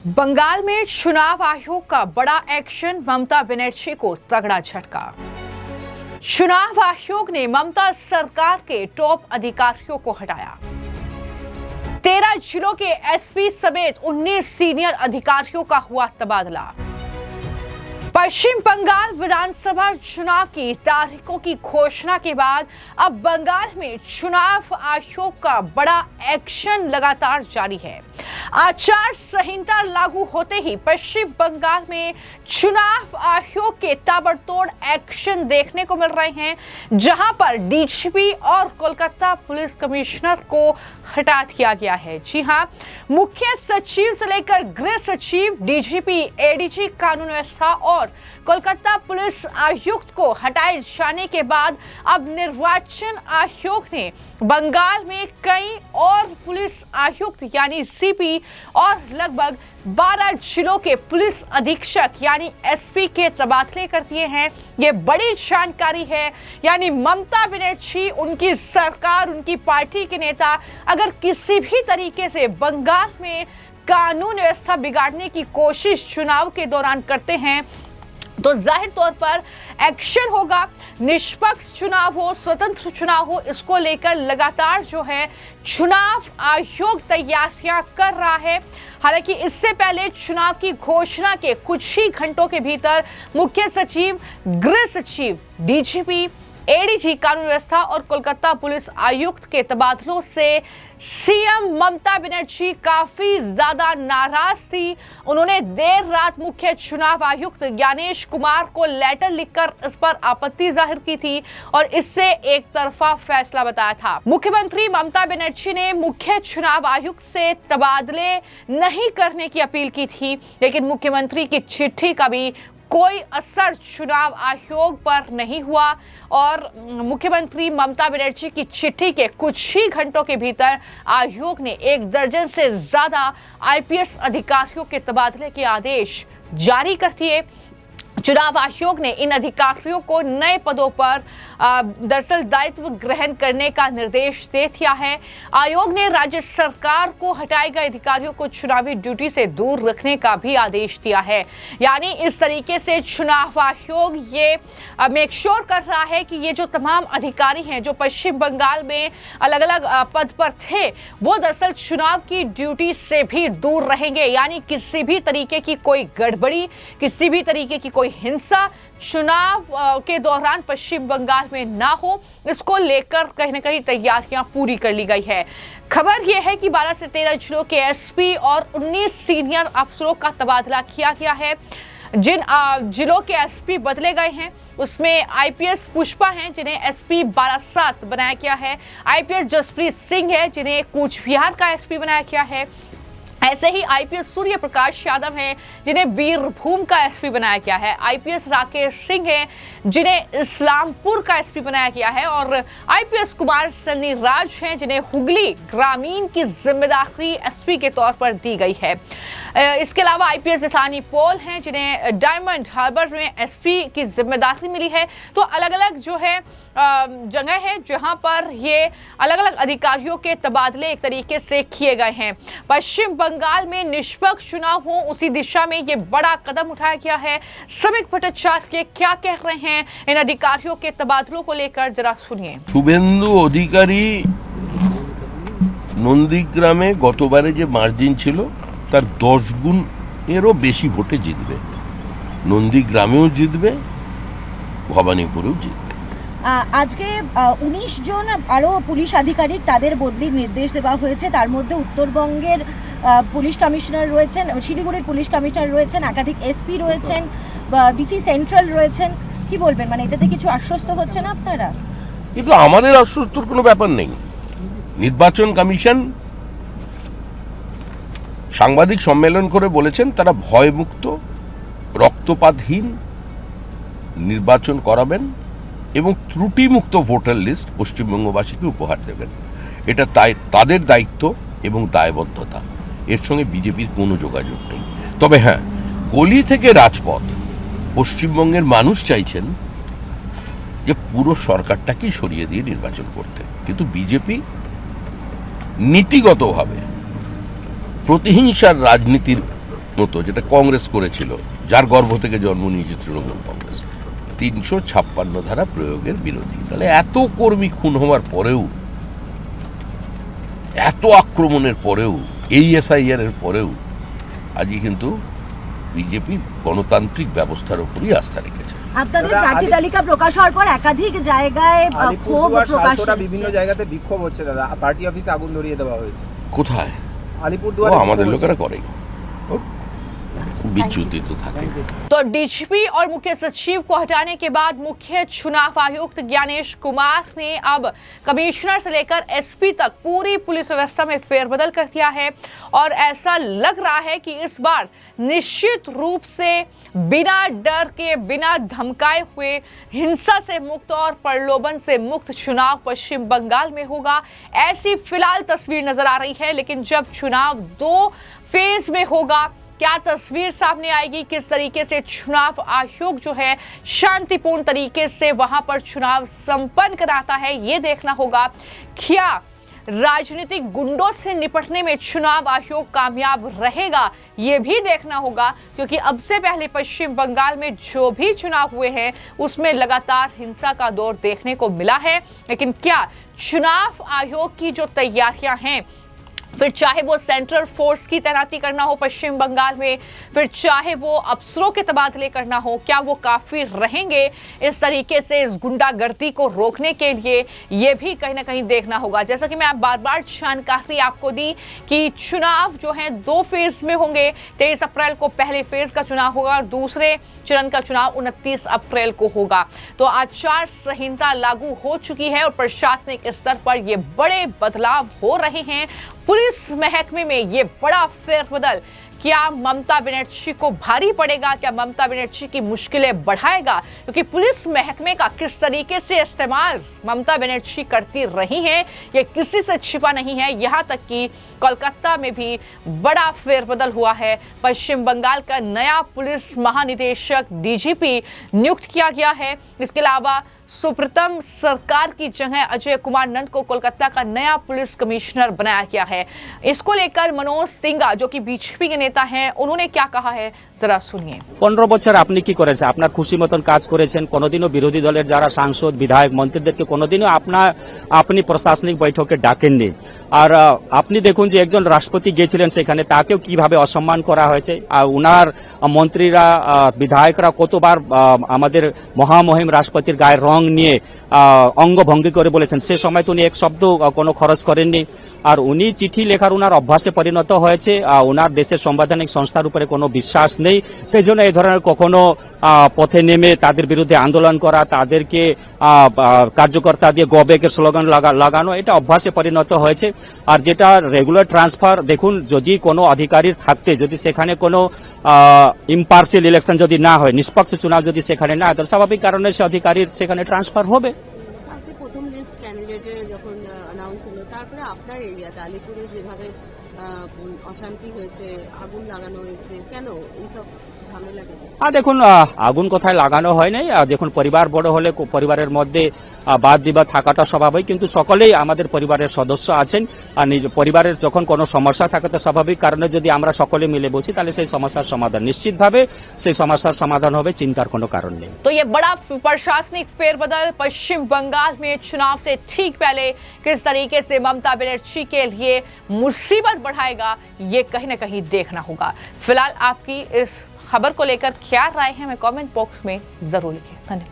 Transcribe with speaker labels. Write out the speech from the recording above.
Speaker 1: बंगाल में चुनाव आयोग का बड़ा एक्शन, ममता बनर्जी को तगड़ा झटका। चुनाव आयोग ने ममता सरकार के टॉप अधिकारियों को हटाया। 13 जिलों के एसपी समेत 19 सीनियर अधिकारियों का हुआ तबादला। पश्चिम बंगाल विधानसभा चुनाव की तारीखों की घोषणा के बाद अब बंगाल में चुनाव आयोग का बड़ा एक्शन लगातार जारी है। आचार संहिता लागू होते ही पश्चिम बंगाल में चुनाव आयोग के ताबड़तोड़ एक्शन देखने को मिल रहे हैं, जहां पर डीजीपी और कोलकाता पुलिस कमिश्नर को हटा दिया गया है। जी हां, मुख्य सचिव से लेकर गृह सचिव, डीजीपी, एडीजी कानून व्यवस्था और कोलकाता पुलिस आयुक्त को हटाए जाने के बाद अब निर्वाचन आयोग ने बंगाल में कई और पुलिस आयुक्त यानी सीपी और लगभग 12 जिलों के पुलिस अधीक्षक यानी एसपी के तबादले कर दिए हैं। ये बड़ी जानकारी है, यानी ममता बनर्जी, उनकी सरकार, उनकी पार्टी के नेता अगर किसी भी तरीके से बंगाल में कानून व्यवस्था बिगाड़ने की कोशिश चुनाव के दौरान करते हैं तो जाहिर तौर पर एक्शन होगा। निष्पक्ष चुनाव हो, स्वतंत्र चुनाव हो, इसको लेकर लगातार जो है चुनाव आयोग तैयारियां कर रहा है। हालांकि इससे पहले चुनाव की घोषणा के कुछ ही घंटों के भीतर मुख्य सचिव, गृह सचिव, डीजीपी, एडीजी कानून व्यवस्था और कोलकाता पुलिस आयुक्त के तबादलों से सीएम ममता बनर्जी काफी ज्यादा नाराज थी। उन्होंने देर रात मुख्य चुनाव आयुक्त ज्ञानेश कुमार को लेटर लिखकर इस पर आपत्ति जाहिर की थी और इससे एक तरफा फैसला बताया था। मुख्यमंत्री ममता बनर्जी ने मुख्य चुनाव आयुक्त से तबादले नहीं करने की अपील की थी, लेकिन मुख्यमंत्री की चिट्ठी का भी कोई असर चुनाव आयोग पर नहीं हुआ और मुख्यमंत्री ममता बनर्जी की चिट्ठी के कुछ ही घंटों के भीतर आयोग ने 1 दर्जन से ज्यादा आईपीएस अधिकारियों के तबादले के आदेश जारी कर दिए। चुनाव आयोग ने इन अधिकारियों को नए पदों पर दरअसल दायित्व ग्रहण करने का निर्देश दे दिया है। आयोग ने राज्य सरकार को हटाए गए अधिकारियों को चुनावी ड्यूटी से दूर रखने का भी आदेश दिया है। यानी इस तरीके से चुनाव आयोग ये मेक श्योर कर रहा है कि ये जो तमाम अधिकारी हैं जो पश्चिम बंगाल में अलग अलग पद पर थे, वो दरअसल चुनाव की ड्यूटी से भी दूर रहेंगे। यानी किसी भी तरीके की कोई गड़बड़ी, किसी भी तरीके की कोई हिंसा चुनाव के दौरान पश्चिम बंगाल में ना हो, इसको लेकर कहीं ना कहीं तैयारियां पूरी कर ली गई है। खबर यह है कि 12 से 13 जिलों के एसपी और 19 सीनियर अफसरों का तबादला किया गया है। जिन जिलों के एसपी बदले गए हैं उसमें आईपीएस पुष्पा हैं, जिन्हें एसपी बारासात बनाया गया है। आईपीएस जसप्रीत सिंह है, जिन्हें कूच बिहार का एसपी बनाया गया है। ऐसे ही आईपीएस सूर्य प्रकाश यादव हैं, जिन्हें बीरभूम का एसपी बनाया गया है। आईपीएस राकेश सिंह हैं, जिन्हें इस्लामपुर का एसपी बनाया गया है और आईपीएस कुमार सन्नी राज हैं, जिन्हें हुगली ग्रामीण की जिम्मेदारी एसपी के तौर पर दी गई है। इसके अलावा आईपीएस इसानी पोल हैं, जिन्हें डायमंड हार्बर में एसपी की जिम्मेदारी मिली है। तो अलग अलग जो है जगह है जहां पर ये अलग अलग अधिकारियों के तबादले एक तरीके से किए गए हैं। पश्चिम बंगाल में निष्पक्ष चुनाव हो, उसी दिशा में ये बड़ा कदम उठाया गया है। समीक भट्टाचार्य क्या कह रहे हैं इन अधिकारियों के तबादलों को लेकर, जरा सुनिए।
Speaker 2: शुभेंदु अधिकारी नंदीग्रामे गतबारे যে মার্জিন ছিল তার 10 গুণ এরও বেশি ভোটে জিতবে। নন্দীগ্রামেও জিতবে, ভবানীপুরেও জিতবে।
Speaker 3: আজকে 19 জন আরও পুলিশ আধিকারিক তাদের বদলির নির্দেশ দেওয়া হয়েছে। তার মধ্যে উত্তরবঙ্গের পুলিশ কমিশনার রয়েছেন, শিলিগুড়ির পুলিশ কমিশনার রয়েছেন, একাধিক এসপি রয়েছেন, ডিসি সেন্ট্রাল রয়েছেন। কি বলবেন, মানে এটাতে কিছু আশ্বস্ত হচ্ছে না আপনারা?
Speaker 2: কিন্তু আমাদের আশ্বস্তর কোনো ব্যাপার নেই। নির্বাচন কমিশন সাংবাদিক সম্মেলন করে বলেছেন তারা ভয়মুক্ত, রক্তপাতহীন নির্বাচন করাবেন এবং ত্রুটিমুক্ত ভোটার লিস্ট পশ্চিমবঙ্গবাসীকে উপহার দেবেন। এটা তাদের দায়িত্ব এবং দায়বদ্ধতা। এর সঙ্গে বিজেপির কোনো যোগাযোগ নেই। তবে হ্যাঁ, গলি থেকে রাজপথ পশ্চিমবঙ্গের মানুষ চাইছেন যে পুরো সরকারটাকেই সরিয়ে দিয়ে নির্বাচন করতে, কিন্তু বিজেপি নীতিগতভাবে প্রতিহিংসার রাজনীতির মতো যেটা কংগ্রেস করেছিল, যার গর্ভ থেকে জন্ম নিয়েছে তৃণমূল কংগ্রেস, 356 ধারা প্রয়োগের বিরোধী। তাহলে এত কর্মী খুন হওয়ার পরেও, এত আক্রমণের পরেও, এই এসআইআর এর পরেও আজই কিন্তু বিজেপি গণতান্ত্রিক ব্যবস্থার উপরই আস্থা রেখেছে।
Speaker 3: আপনাদের প্রার্থী তালিকা প্রকাশ হওয়ার পর একাধিক জায়গায় ক্ষোভ প্রকাশ হচ্ছে,
Speaker 4: বিভিন্ন জায়গাতে বিক্ষোভ হচ্ছে দাদা, পার্টি অফিসে আগুন ধরিয়ে দেওয়া হয়েছে।
Speaker 2: কোথায়?
Speaker 4: আলিপুরদুয়ারে।
Speaker 2: আমাদের লোকেরা করে বিচ্যুতি তো থাকে।
Speaker 1: तो डीजीपी और मुख्य सचिव को हटाने के बाद मुख्य चुनाव आयुक्त ज्ञानेश कुमार ने अब कमिश्नर से लेकर एसपी तक पूरी पुलिस व्यवस्था में फेरबदल कर दिया है और ऐसा लग रहा है कि इस बार निश्चित रूप से बिना डर के, बिना धमकाए हुए, हिंसा से मुक्त और प्रलोभन से मुक्त चुनाव पश्चिम बंगाल में होगा, ऐसी फिलहाल तस्वीर नजर आ रही है। लेकिन जब चुनाव 2 फेज में होगा, क्या तस्वीर सामने आएगी, किस तरीके से चुनाव आयोग जो है शांतिपूर्ण तरीके से वहां पर चुनाव संपन्न कराता है, ये देखना होगा। क्या राजनीतिक गुंडों से निपटने में चुनाव आयोग कामयाब रहेगा, ये भी देखना होगा, क्योंकि अब से पहले पश्चिम बंगाल में जो भी चुनाव हुए हैं उसमें लगातार हिंसा का दौर देखने को मिला है। लेकिन क्या चुनाव आयोग की जो तैयारियां हैं, फिर चाहे वो सेंट्रल फोर्स की तैनाती करना हो पश्चिम बंगाल में, फिर चाहे वो अफसरों के तबादले करना हो, क्या वो काफी रहेंगे इस तरीके से इस गुंडागर्दी को रोकने के लिए, ये भी कहीं ना कहीं देखना होगा। जैसा कि मैं बार बार जानकारी आपको दी कि चुनाव जो है 2 फेज में होंगे। 23 अप्रैल को पहले फेज का चुनाव होगा और दूसरे चरण का चुनाव 29 अप्रैल को होगा। तो आचार संहिता लागू हो चुकी है और प्रशासनिक स्तर पर ये बड़े बदलाव हो रहे हैं। पुलिस महकमे में ये बड़ा फेरबदल क्या ममता बनर्जी को भारी पड़ेगा, क्या ममता बनर्जी की मुश्किलें बढ़ाएगा, क्योंकि पुलिस महकमे का किस तरीके से इस्तेमाल ममता बनर्जी करती रही हैं ये किसी से छिपा नहीं है। यहाँ तक कि कोलकाता में भी बड़ा फेरबदल हुआ है। पश्चिम बंगाल का नया पुलिस महानिदेशक डीजीपी नियुक्त किया गया है। इसके अलावा सुब्रतम सरकार की जगह अजय कुमार नंद को कोलकाता का नया पुलिस कमिश्नर बनाया गया है। इसको लेकर मनोज सिंघा जो कि बीजेपी के नेता हैं, उन्होंने क्या कहा है, जरा सुनिए।
Speaker 5: 15 বছর আপনি কি করেছেন? আপনার খুশি মতন কাজ করেছেন, কোনোদিনও বিরোধী দলের যারা সাংসদ, বিধায়ক, মন্ত্রীদেরকে কোনোদিনও আপনি প্রশাসনিক বৈঠকে ডাকেননি। আর আপনি দেখুন যে একজন রাষ্ট্রপতি গিয়েছিলেন সেখানে, তাকেও কিভাবে অসম্মান করা হয়েছে। আর উনার মন্ত্রীরা, বিধায়করা কতবার আমাদের মহামহিম রাষ্ট্রপতির গায়ের রং নিয়ে অঙ্গভঙ্গি করে বলেছেন, সে সময় তো উনি এক শব্দ কোনো খরচ করেননি। আর উনি চিঠি লেখার উনার অভ্যাসে পরিণত হয়েছে। উনার দেশের সাংবিধানিক সংস্থার উপরে কোনো বিশ্বাস নেই, সেই জন্য এই ধরনের কখনো পথে নেমে তাদের বিরুদ্ধে আন্দোলন করা, তাদেরকে কার্যকর্তা দিয়ে গবেকের স্লোগান লাগানো, এটা অভ্যাসে পরিণত হয়েছে। আর যেটা রেগুলার ট্রান্সফার, দেখুন যদি কোনো অধিকারীর থাকতে, যদি সেখানে কোনো ইম্পার্সিয়াল ইলেকশন যদি না হয়, নিষ্পক্ষ চুনাव যদি সেখানে না হয়, তো স্বাভাবিক কারণে সে অধিকারীর সেখানে ট্রান্সফার হবে।
Speaker 6: প্রথম লিস্ট ক্যান্ডিডেটের যখন অ্যানাউন্স হলো, তারপরে আপনার এরিয়াতে আলিপুরে যেভাবে অশান্তি হয়েছে, আগুন লাগানো হয়েছে, কেন এইসব ঝামেলা কেন?
Speaker 5: দেখুন, আগুন কোথায় লাগানো হয় নাই। দেখুন, পরিবার বড় হলে পরিবারের মধ্যে বাদ বিবাদ থাকাটা স্বাভাবিক, কিন্তু সকলেই আমাদের পরিবারের সদস্য আছেন। আর নিজ পরিবারের যখন কোনো সমস্যা থাকে তো স্বাভাবিক কারণে যদি আমরা সকলে মিলে বসি তাহলে সেই সমস্যার সমাধান নিশ্চিতভাবে সেই সমস্যার সমাধান হবে, চিন্তার কোনো কারণ নেই।
Speaker 1: तो ये बड़ा प्रशासनिक फेरबदल पश्चिम बंगाल में चुनाव से ठीक पहले किस तरीके से ममता बनर्जी के लिए मुसीबत बढ़ाएगा, ये कहीं ना कहीं देखना होगा। फिलहाल आपकी इस खबर को लेकर क्या राय है, हमें कमेंट बॉक्स में जरूर लिखें। धन्यवाद।